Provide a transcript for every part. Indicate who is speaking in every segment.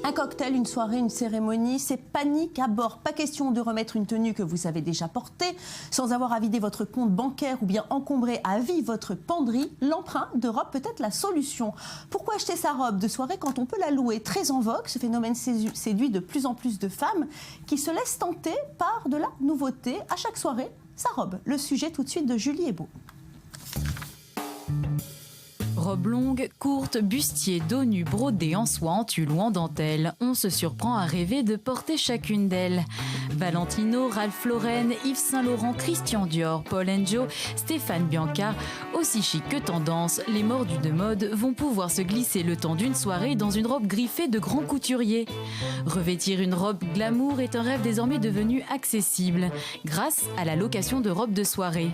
Speaker 1: Un cocktail, une soirée, une cérémonie, c'est panique à bord. Pas question de remettre une tenue que vous avez déjà portée sans avoir à vider votre compte bancaire ou bien encombrer à vie votre penderie. L'emprunt de robe peut être la solution. Pourquoi acheter sa robe de soirée quand on peut la louer? Très en vogue, ce phénomène séduit de plus en plus de femmes qui se laissent tenter par de la nouveauté. À chaque soirée, sa robe. Le sujet tout de suite de Julie Ebaud.
Speaker 2: Robe longue, courte, bustier, dos nu, brodé en soie, en tulle ou en dentelle, on se surprend à rêver de porter chacune d'elles. Valentino, Ralph Lauren, Yves Saint Laurent, Christian Dior, Paul & Joe, Stéphane Bianca, aussi chic que tendance, les mordus de mode vont pouvoir se glisser le temps d'une soirée dans une robe griffée de grands couturiers. Revêtir une robe glamour est un rêve désormais devenu accessible, grâce à la location de robes de soirée.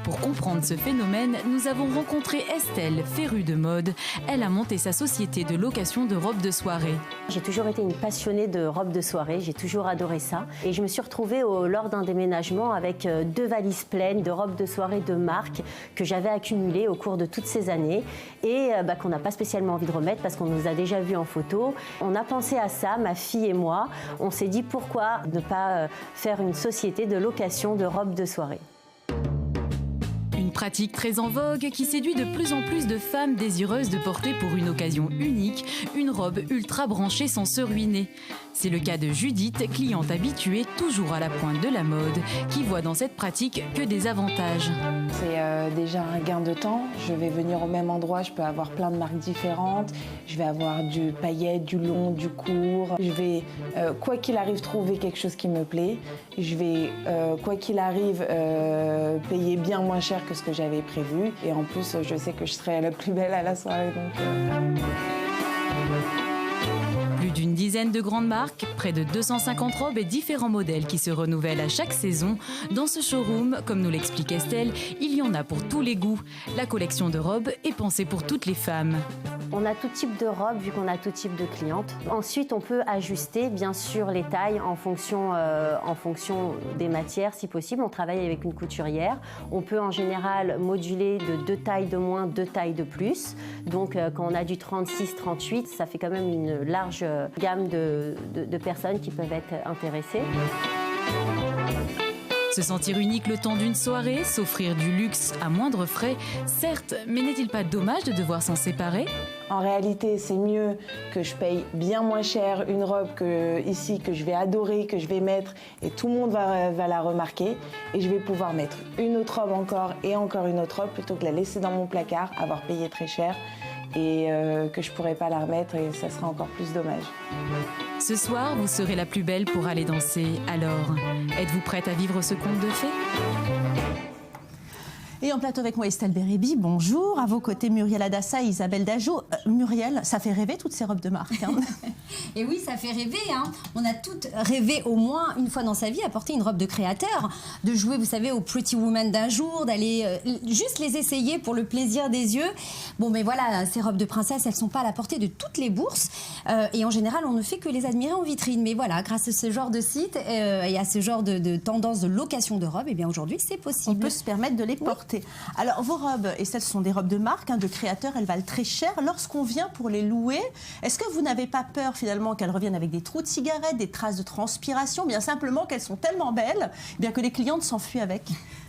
Speaker 2: Pour comprendre ce phénomène, nous avons rencontré Estelle, férue de mode. Elle a monté sa société de location de robes de soirée.
Speaker 3: J'ai toujours été une passionnée de robes de soirée, j'ai toujours adoré ça. Et je me suis retrouvée lors d'un déménagement avec 2 valises pleines de robes de soirée de marque que j'avais accumulées au cours de toutes ces années et qu'on n'a pas spécialement envie de remettre parce qu'on nous a déjà vus en photo. On a pensé à ça, ma fille et moi. On s'est dit pourquoi ne pas faire une société de location de robes de soirée.
Speaker 2: Une pratique très en vogue qui séduit de plus en plus de femmes désireuses de porter pour une occasion unique une robe ultra branchée sans se ruiner. C'est le cas de Judith, cliente habituée, toujours à la pointe de la mode, qui voit dans cette pratique que des avantages.
Speaker 4: C'est déjà un gain de temps. Je vais venir au même endroit, je peux avoir plein de marques différentes. Je vais avoir du paillette, du long, du court. Je vais, quoi qu'il arrive, trouver quelque chose qui me plaît. Je vais, quoi qu'il arrive, payer bien moins cher que ce que j'avais prévu. Et en plus, je sais que je serai la plus belle à la soirée. Donc,
Speaker 2: Plus d'une dizaine de grandes marques, près de 250 robes et différents modèles qui se renouvellent à chaque saison. Dans ce showroom, comme nous l'explique Estelle, il y en a pour tous les goûts. La collection de robes est pensée pour toutes les femmes.
Speaker 3: On a tout type de robes vu qu'on a tout type de clientes. Ensuite, on peut ajuster bien sûr les tailles en fonction des matières si possible. On travaille avec une couturière. On peut en général moduler de 2 tailles de moins, 2 tailles de plus. Donc quand on a du 36-38, ça fait quand même une large gamme de personnes qui peuvent être intéressées.
Speaker 2: Se sentir unique le temps d'une soirée, s'offrir du luxe à moindre frais, certes, mais n'est-il pas dommage de devoir s'en séparer ?
Speaker 4: en réalité, c'est mieux que je paye bien moins cher une robe que je vais adorer, que je vais mettre et tout le monde va la remarquer. Et je vais pouvoir mettre une autre robe encore et encore une autre robe plutôt que la laisser dans mon placard, avoir payé très cher et que je ne pourrais pas la remettre et ça sera encore plus dommage.
Speaker 2: Ce soir, vous serez la plus belle pour aller danser. Alors, êtes-vous prête à vivre ce conte de fées ?
Speaker 1: Et en plateau avec moi, Estelle Bérébi, bonjour. À vos côtés, Muriel Adassa et Isabelle Dajo. Muriel, ça fait rêver toutes ces robes de marque. Hein.
Speaker 5: Et oui, ça fait rêver. Hein. On a toutes rêvé au moins une fois dans sa vie à porter une robe de créateur, de jouer, vous savez, aux Pretty Woman d'un jour, d'aller juste les essayer pour le plaisir des yeux. Bon, mais voilà, ces robes de princesse, elles ne sont pas à la portée de toutes les bourses. Et en général, on ne fait que les admirer en vitrine. Mais voilà, grâce à ce genre de site et à ce genre de tendance de location de robes, eh bien aujourd'hui, c'est possible.
Speaker 1: On peut se permettre de les porter. Alors, vos robes, et celles sont des robes de marque, hein, de créateurs, elles valent très cher. Lorsqu'on vient pour les louer, est-ce que vous n'avez pas peur finalement qu'elles reviennent avec des trous de cigarettes, des traces de transpiration, bien simplement qu'elles sont tellement belles, bien que les clientes s'enfuient avec?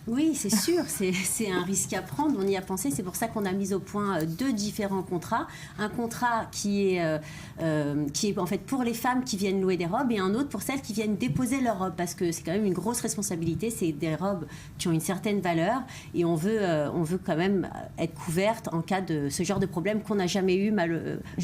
Speaker 3: Oui, c'est sûr, c'est un risque à prendre, on y a pensé, c'est pour ça qu'on a mis au point 2 différents contrats. Un contrat qui est en fait pour les femmes qui viennent louer des robes et un autre pour celles qui viennent déposer leurs robes, parce que c'est quand même une grosse responsabilité, c'est des robes qui ont une certaine valeur et on veut quand même être couverte en cas de ce genre de problème qu'on n'a jamais eu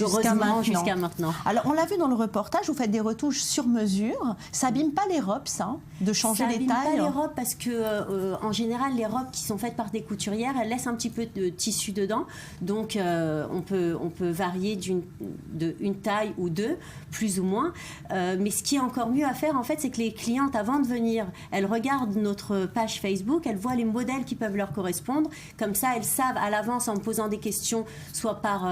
Speaker 3: heureusement jusqu'à maintenant.
Speaker 1: Alors on l'a vu dans le reportage, vous faites des retouches sur mesure, ça abîme pas les robes ça, de changer les tailles?
Speaker 3: Ça abîme pas les robes parce que en général, les robes qui sont faites par des couturières, elles laissent un petit peu de tissu dedans. Donc, on peut varier d'une taille ou 2, plus ou moins. Mais ce qui est encore mieux à faire, en fait, c'est que les clientes, avant de venir, elles regardent notre page Facebook, elles voient les modèles qui peuvent leur correspondre. Comme ça, elles savent à l'avance, en me posant des questions, soit par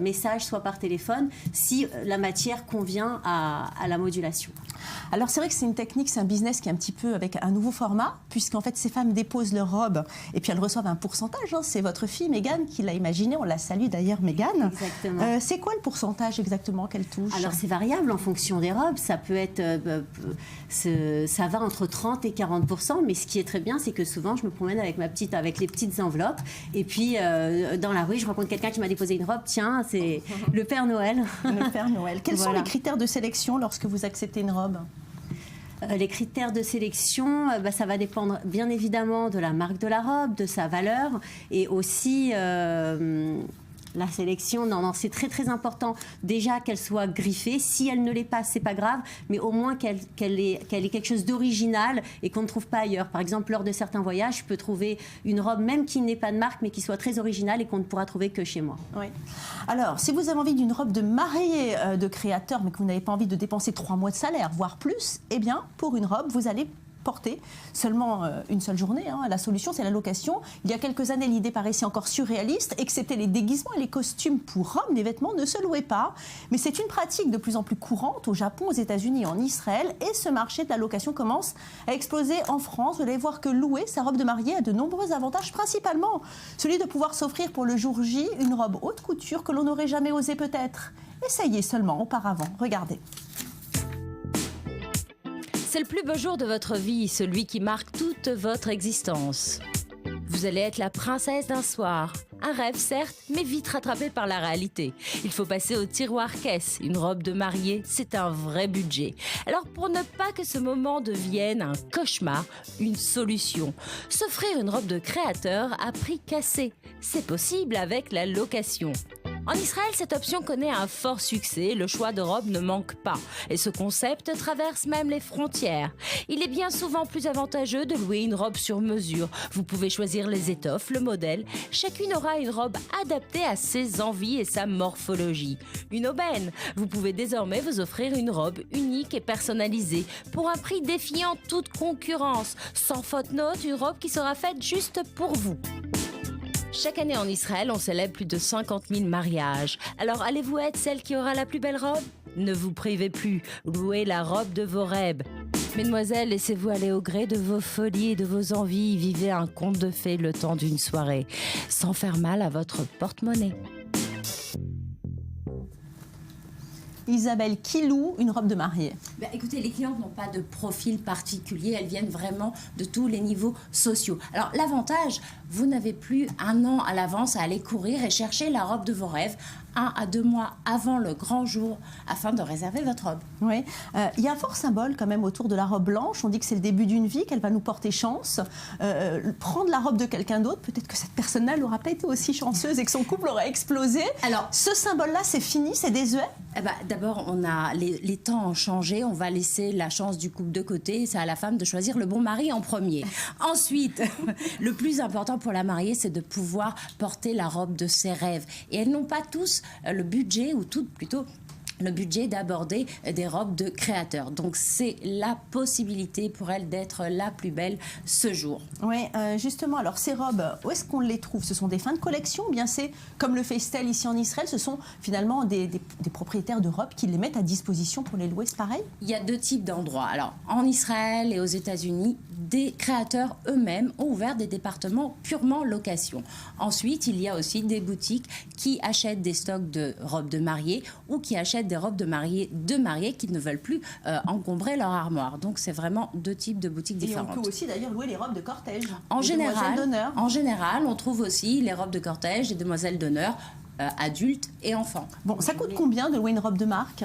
Speaker 3: message, soit par téléphone, si la matière convient à la modulation.
Speaker 1: Alors, c'est vrai que c'est une technique, c'est un business qui est un petit peu avec un nouveau format, puisqu'en fait, ces femmes déposent leur robe et puis elles reçoivent un pourcentage. Hein. C'est votre fille, Mégane, qui l'a imaginé. On la salue d'ailleurs, Mégane.
Speaker 3: Exactement.
Speaker 1: C'est quoi le pourcentage exactement qu'elle touche?
Speaker 3: Alors, c'est variable en fonction des robes. Ça peut être... ça va entre 30 et 40%. Mais ce qui est très bien, c'est que souvent, je me promène avec les petites enveloppes. Et puis, dans la rue, je rencontre quelqu'un qui m'a déposé une robe. Tiens, c'est le Père Noël.
Speaker 1: Le Père Noël. Quels sont
Speaker 3: Voilà.
Speaker 1: les critères de sélection lorsque vous acceptez une robe?
Speaker 3: Les critères de sélection, ça va dépendre bien évidemment de la marque de la robe, de sa valeur et aussi la sélection. Non, c'est très très important. Déjà qu'elle soit griffée. Si elle ne l'est pas, c'est pas grave, mais au moins qu'elle ait quelque chose d'original et qu'on ne trouve pas ailleurs. Par exemple, lors de certains voyages, je peux trouver une robe même qui n'est pas de marque, mais qui soit très originale et qu'on ne pourra trouver que chez moi.
Speaker 1: Oui. Alors, si vous avez envie d'une robe de mariée de créateur, mais que vous n'avez pas envie de dépenser 3 mois de salaire, voire plus, eh bien, pour une robe, vous allez porter seulement une seule journée. Hein. La solution, c'est la location. Il y a quelques années, l'idée paraissait encore surréaliste, excepté les déguisements et les costumes pour hommes. Les vêtements ne se louaient pas. Mais c'est une pratique de plus en plus courante au Japon, aux États-Unis et en Israël. Et ce marché de la location commence à exploser en France. Vous allez voir que louer sa robe de mariée a de nombreux avantages, principalement celui de pouvoir s'offrir pour le jour J une robe haute couture que l'on n'aurait jamais osé peut-être essayer seulement auparavant. Regardez.
Speaker 6: C'est le plus beau jour de votre vie, celui qui marque toute votre existence. Vous allez être la princesse d'un soir. Un rêve certes, mais vite rattrapé par la réalité. Il faut passer au tiroir caisse. Une robe de mariée, c'est un vrai budget. Alors pour ne pas que ce moment devienne un cauchemar, une solution. S'offrir une robe de créateur à prix cassé. C'est possible avec la location. En Israël, cette option connaît un fort succès, le choix de robes ne manque pas. Et ce concept traverse même les frontières. Il est bien souvent plus avantageux de louer une robe sur mesure. Vous pouvez choisir les étoffes, le modèle. Chacune aura une robe adaptée à ses envies et sa morphologie. Une aubaine. Vous pouvez désormais vous offrir une robe unique et personnalisée pour un prix défiant toute concurrence. Sans faute note, une robe qui sera faite juste pour vous. Chaque année en Israël, on célèbre plus de 50 000 mariages. Alors allez-vous être celle qui aura la plus belle robe? Ne vous privez plus, louez la robe de vos rêves. Mesdemoiselles, laissez-vous aller au gré de vos folies et de vos envies. Vivez un conte de fées le temps d'une soirée, sans faire mal à votre porte-monnaie.
Speaker 1: Isabelle, qui loue une robe de mariée?
Speaker 7: Écoutez, les clientes n'ont pas de profil particulier, elles viennent vraiment de tous les niveaux sociaux. Alors l'avantage, vous n'avez plus un an à l'avance à aller courir et chercher la robe de vos rêves 1 à 2 mois avant le grand jour afin de réserver votre robe.
Speaker 1: Oui, il y a un fort symbole quand même autour de la robe blanche. On dit que c'est le début d'une vie, qu'elle va nous porter chance. Prendre la robe de quelqu'un d'autre, peut-être que cette personne-là n'aura pas été aussi chanceuse et que son couple aura explosé. Alors, ce symbole-là, c'est fini, c'est désuet?
Speaker 7: D'abord, les temps ont changé. On va laisser la chance du couple de côté. C'est à la femme de choisir le bon mari en premier. Ensuite, le plus important pour la mariée, c'est de pouvoir porter la robe de ses rêves. Et elles n'ont pas tous le budget, ou toutes plutôt, le budget d'aborder des robes de créateurs. Donc c'est la possibilité pour elle d'être la plus belle ce jour.
Speaker 1: Oui, justement, alors ces robes, où est-ce qu'on les trouve? Ce sont des fins de collection ou bien c'est, comme le fait Estelle ici en Israël, ce sont finalement des propriétaires de robes qui les mettent à disposition pour les louer, c'est pareil?
Speaker 7: Il y a 2 types d'endroits. Alors en Israël et aux États-Unis, des créateurs eux-mêmes ont ouvert des départements purement location. Ensuite, il y a aussi des boutiques qui achètent des stocks de robes de mariée ou qui achètent des robes de mariée qui ne veulent plus encombrer leur armoire. Donc c'est vraiment 2 types de boutiques différentes.
Speaker 1: Et on peut aussi d'ailleurs louer les robes de cortège.
Speaker 7: En général, on trouve aussi les robes de cortège des demoiselles d'honneur adultes et enfants.
Speaker 1: Bon, ça coûte combien de louer une robe de marque?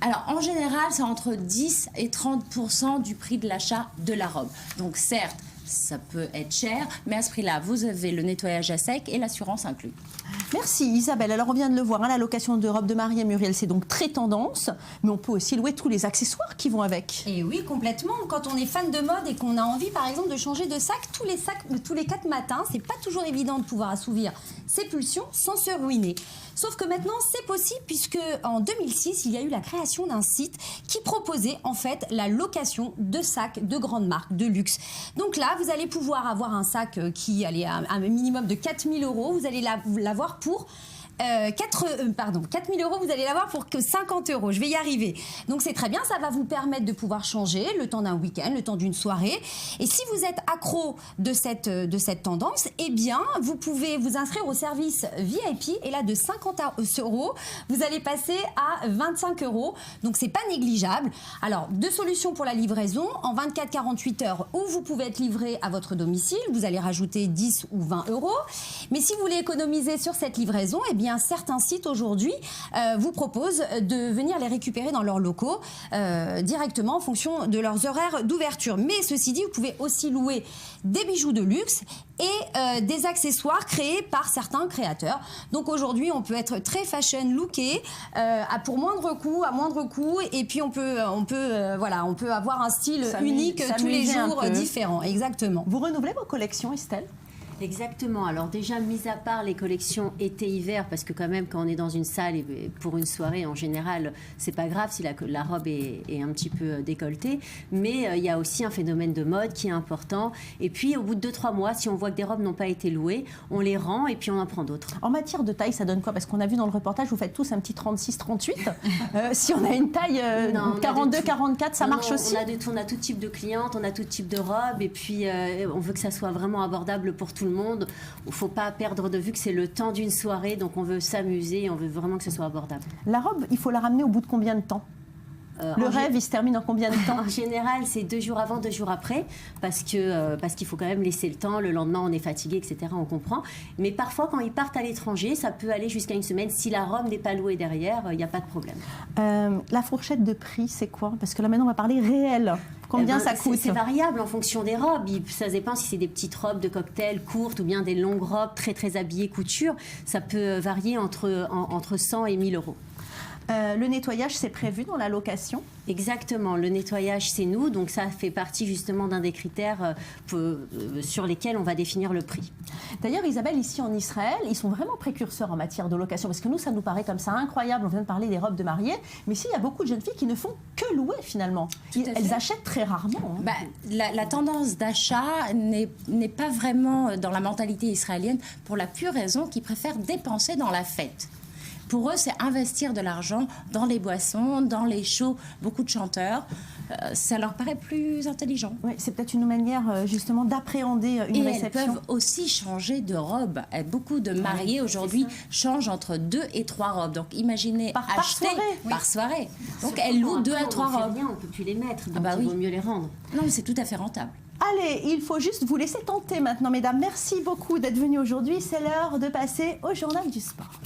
Speaker 7: Alors, en général, c'est entre 10 et 30% du prix de l'achat de la robe. Donc, certes, ça peut être cher, mais à ce prix-là, vous avez le nettoyage à sec et l'assurance inclus.
Speaker 1: Merci Isabelle. Alors, on vient de le voir, hein, la location de robes de mariée, Muriel, c'est donc très tendance, mais on peut aussi louer tous les accessoires qui vont avec.
Speaker 5: Et oui, complètement. Quand on est fan de mode et qu'on a envie, par exemple, de changer de sac tous les 4 matins, c'est pas toujours évident de pouvoir assouvir ses pulsions sans se ruiner. Sauf que maintenant, c'est possible puisque en 2006, il y a eu la création d'un site qui proposait en fait la location de sacs de grandes marques, de luxe. Donc là, vous allez pouvoir avoir un sac qui allait à un minimum de 4 000 €. Vous allez l'avoir pour 4 000 euros, vous allez l'avoir pour que 50 euros. Je vais y arriver. Donc c'est très bien, ça va vous permettre de pouvoir changer le temps d'un week-end, le temps d'une soirée. Et si vous êtes accro de cette tendance, eh bien, vous pouvez vous inscrire au service VIP. Et là, de 50 euros, vous allez passer à 25 euros. Donc c'est pas négligeable. Alors, 2 solutions pour la livraison. En 24-48 heures, où vous pouvez être livré à votre domicile. Vous allez rajouter 10 ou 20 euros. Mais si vous voulez économiser sur cette livraison, eh bien, certains sites aujourd'hui vous proposent de venir les récupérer dans leurs locaux directement en fonction de leurs horaires d'ouverture. Mais ceci dit, vous pouvez aussi louer des bijoux de luxe et des accessoires créés par certains créateurs. Donc aujourd'hui, on peut être très fashion looké pour moindre coût, et puis on peut avoir un style unique tous les jours différent. Exactement.
Speaker 1: Vous renouvelez vos collections, Estelle ?
Speaker 3: Exactement. Alors déjà, mis à part les collections été-hiver, parce que quand même, quand on est dans une salle et pour une soirée, en général, c'est pas grave si la robe est un petit peu décolletée. Mais il y a aussi un phénomène de mode qui est important. Et puis, au bout de 2-3 mois, si on voit que des robes n'ont pas été louées, on les rend et puis on en prend d'autres.
Speaker 1: En matière de taille, ça donne quoi? Parce qu'on a vu dans le reportage, vous faites tous un petit 36-38. Si on a une taille 42-44, ça marche aussi?
Speaker 3: On a tout type de clientes, on a tout type de robes. Et puis, on veut que ça soit vraiment abordable pour tout le monde. Il ne faut pas perdre de vue que c'est le temps d'une soirée, donc on veut s'amuser, on veut vraiment que ce soit abordable.
Speaker 1: La robe, il faut la ramener au bout de combien de temps? Le rêve, il se termine en combien de temps?
Speaker 3: En général, c'est 2 jours avant, 2 jours après, parce qu'il faut quand même laisser le temps. Le lendemain, on est fatigué, etc. On comprend. Mais parfois, quand ils partent à l'étranger, ça peut aller jusqu'à une semaine. Si la robe n'est pas louée derrière, il n'y a pas de problème.
Speaker 1: La fourchette de prix, c'est quoi? Parce que là, maintenant, on va parler réel. Combien ça coûte?
Speaker 3: C'est variable en fonction des robes. Ça dépend si c'est des petites robes de cocktail courtes ou bien des longues robes très, très habillées couture. Ça peut varier entre 100 et 1000 euros.
Speaker 1: Le nettoyage, c'est prévu dans la location?
Speaker 3: Exactement, le nettoyage, c'est nous, donc ça fait partie justement d'un des critères sur lesquels on va définir le prix.
Speaker 1: D'ailleurs, Isabelle, ici en Israël, ils sont vraiment précurseurs en matière de location, parce que nous, ça nous paraît comme ça incroyable, on vient de parler des robes de mariée, mais ici, il y a beaucoup de jeunes filles qui ne font que louer finalement. Elles achètent très rarement. Hein.
Speaker 7: La tendance d'achat n'est pas vraiment dans la mentalité israélienne, pour la pure raison qu'ils préfèrent dépenser dans la fête. Pour eux, c'est investir de l'argent dans les boissons, dans les shows, beaucoup de chanteurs. Ça leur paraît plus intelligent.
Speaker 1: Oui, c'est peut-être une manière justement d'appréhender une réception.
Speaker 7: Elles peuvent aussi changer de robe. Beaucoup de mariés aujourd'hui changent entre 2 et 3 robes. Donc imaginez acheter par soirée. Donc elles louent 2 à 3 robes.
Speaker 3: On ne peut plus les mettre, donc il vaut mieux les rendre.
Speaker 7: Non, mais c'est tout à fait rentable.
Speaker 1: Allez, il faut juste vous laisser tenter maintenant, mesdames. Merci beaucoup d'être venues aujourd'hui. C'est l'heure de passer au journal du sport.